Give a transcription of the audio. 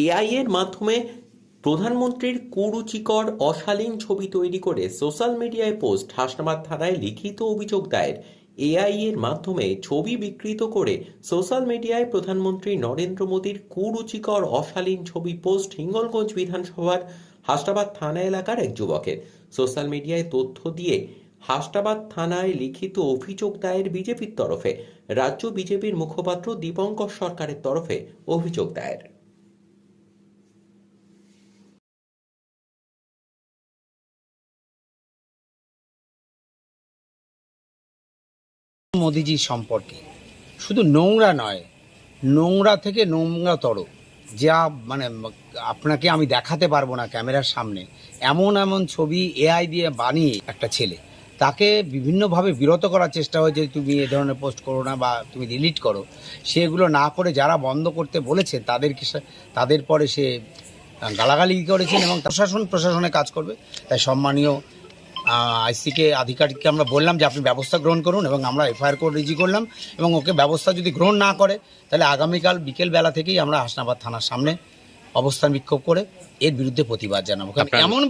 AI এর মাধ্যমে প্রধানমন্ত্রীর কুরুচিকর অশালীন ছবি তৈরি করে সোশ্যাল মিডিয়ায় পোস্ট, হাসনাবাদ থানায় লিখিত অভিযোগ দায়ের। এআই এর মাধ্যমে ছবি বিকৃত করে সোশ্যাল মিডিয়ায় প্রধানমন্ত্রী নরেন্দ্র মোদীর কুরুচিকর অশালীন ছবি পোস্ট হিঙ্গলগঞ্জ বিধানসভার হাসনাবাদ থানা এলাকার এক যুবকের। সোশ্যাল মিডিয়ায় তথ্য দিয়ে হাসনাবাদ থানায় লিখিত অভিযোগ দায়ের বিজেপির তরফে। রাজ্য বিজেপির মুখপাত্র দীপঙ্কর সরকারের তরফে অভিযোগ দায়ের। মোদিজি সম্পর্কে শুধু নোংরা নয়, নোংরা থেকে নোংরাতর, যা মানে আপনাকে আমি দেখাতে পারবো না ক্যামেরার সামনে, এমন এমন ছবি এআই দিয়ে বানিয়ে একটা ছেলে তাকে বিভিন্নভাবে বিরত করার চেষ্টা হয়েছে, তুমি এ ধরনের পোস্ট করো না বা তুমি ডিলিট করো। সেগুলো না করে যারা বন্ধ করতে বলেছে তাদের পরে সে গালাগালি করেছেন এবং প্রশাসনে কাজ করবে। তাই সম্মানীয় আইসিকে আধিকারিককে আমরা বললাম যে আপনি ব্যবস্থা গ্রহণ করুন, এবং আমরা এফআইআর কোড রেজি করলাম, এবং ওকে ব্যবস্থা যদি গ্রহণ না করে তাহলে আগামীকাল বিকেলবেলা থেকেই আমরা হাসনাবাদ থানার সামনে অবস্থান বিক্ষোভ করে এর বিরুদ্ধে প্রতিবাদ জানাবো। কারণ এমন